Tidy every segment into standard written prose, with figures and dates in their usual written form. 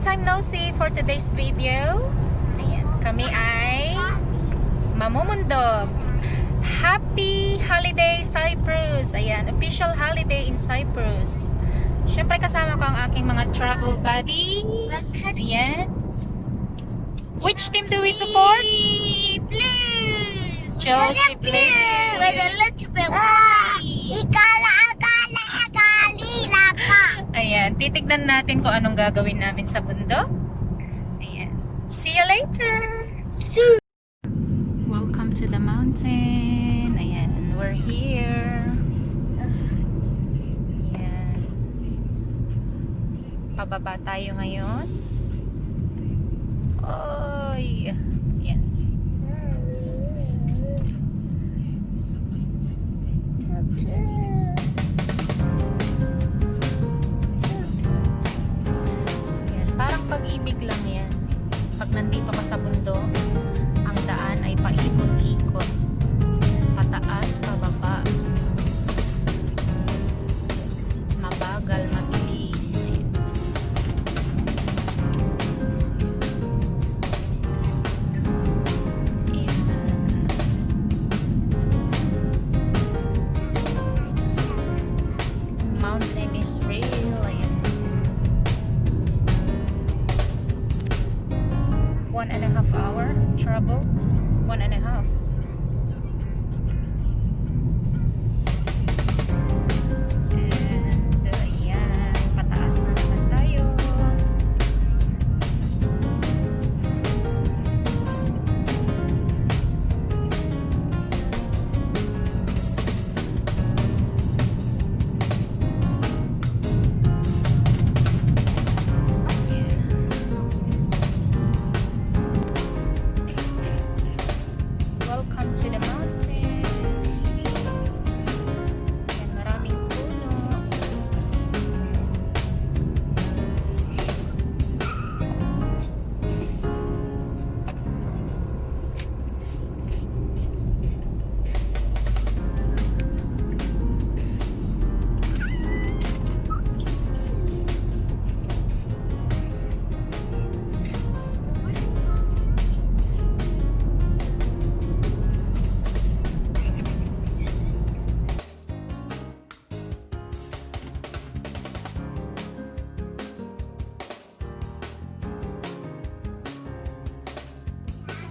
time no see for today's video. Ayan, kami ay mamumundog. Happy holiday Cyprus. Ayan, official holiday in Cyprus. Siyempre kasama ko ang aking mga travel buddy. Ayan. Which team do we support? Blue. Chelsea Blue. With a little bit Ayan, titignan natin kung anong gagawin namin sa bundok. Ayan. See you later! Welcome to the mountain. Ayan, we're here. Ayan. Pababa tayo ngayon. Oy! Ayan. Parang pag-ibig lang yan. Pag nandito ka sa bundok, ang daan ay paikot-ikot. Pataas, pababa. Mabagal, mabilis. Mountain is real. Ayan. 1.5 hour travel. 1.5. And yan, pataas na naman tayo. Welcome to the mountain. Ayan, maraming puno.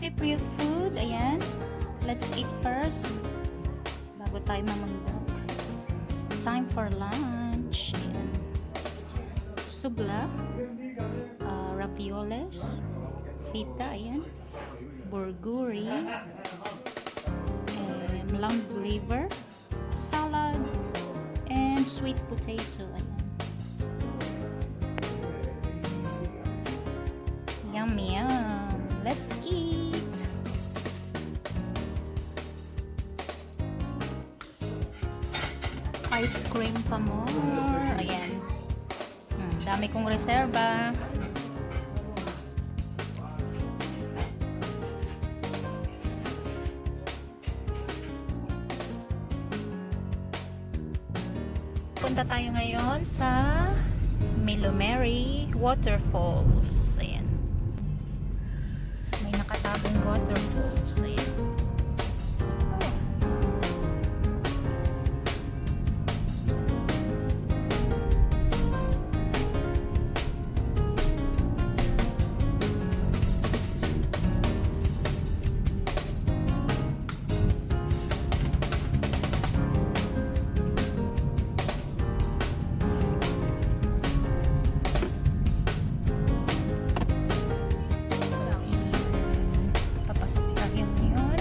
Cypriot food, ayan. Let's eat first bago tayo mamundok. Time for lunch. Ayan. Subla, ravioles, fita, ayan. Burguri, lamb liver, salad, and sweet potato. Ayan. Yum yum. Let's eat. Ice cream pa more. Ayan. Dami kong reserba. Punta tayo ngayon sa Milomeri Waterfalls. Ayan. May nakatagong waterfalls. Ayan. Papasok tayo ngayon.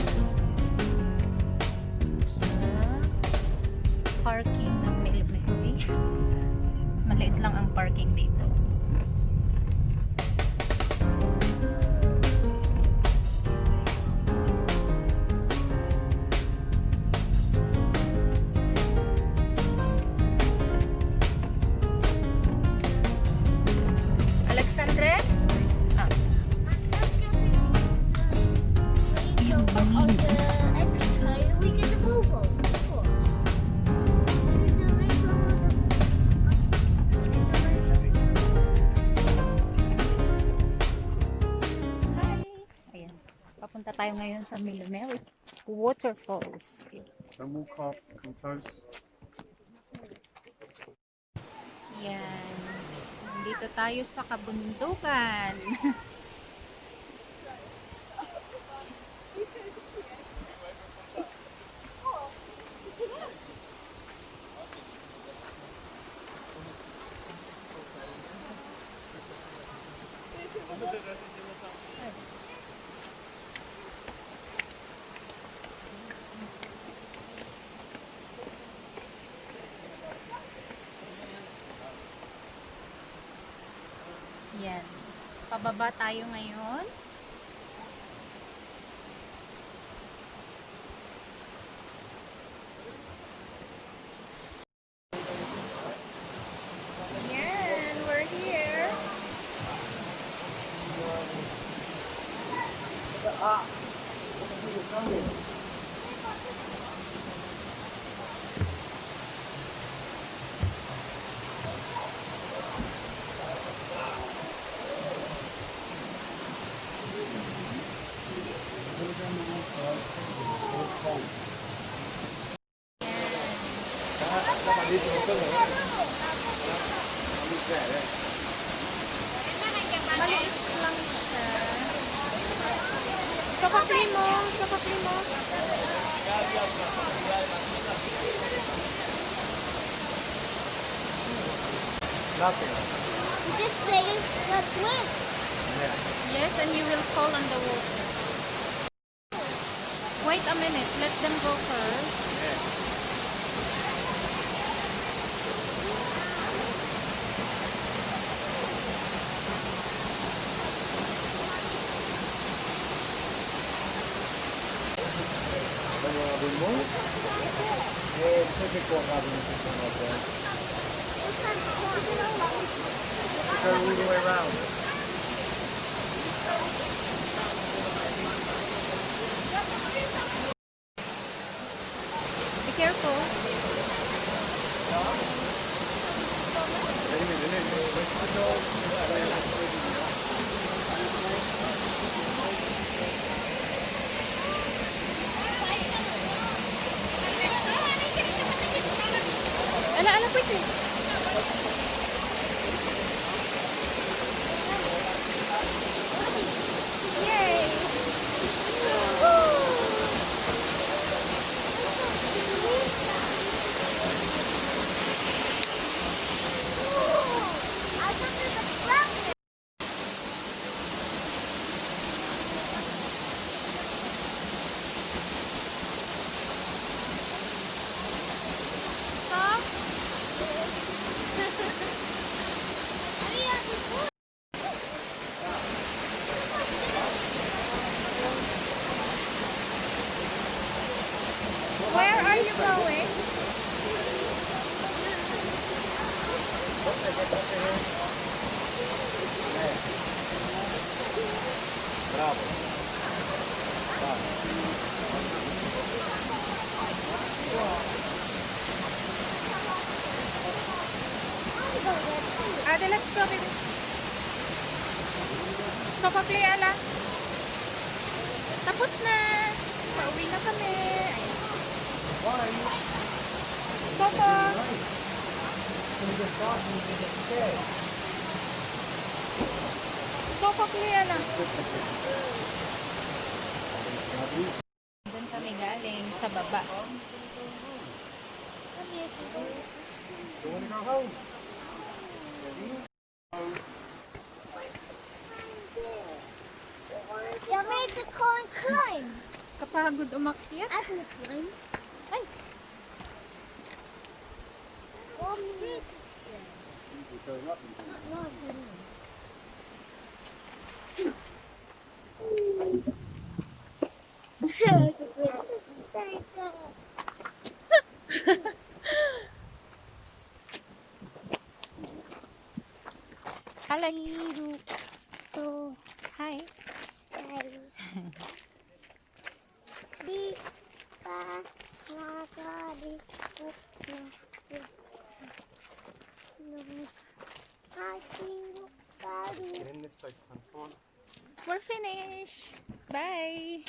Punta tayo ngayon sa Milumeri Waterfalls. Don't walk off, come close. Yan. Dito tayo sa kabundukan. Yan. Pababa tayo ngayon. Yan, we're here. Maliit lang siya. Sa kapli mo, sa kapli mo. Nothing. This thing is the twist. Yeah. Yes, and you will fall on the water. Wait a minute, let them go first. Vamos abrir mão? É, depois é que eu acabo no sistema hotel. Go all the way around. Be careful. Wait a minute, wait for the dog. Ala, ala, pwede. Yay! I thought there's a frog. Stop. Where are you going? Bravo. Ate, let's go with it. So, pa-play, ala. Tapos na. Pauwi na kami. Ayan. Coco. So, pa-play, ala. Doon kami galing sa baba. You want to go home? You made the coin climb. Kapagod umakyat. I can climb. Ay, Oh, me. You go up and down. No, it's not. hello. Hi. Get in this side, son. Come on. We're finished. Bye.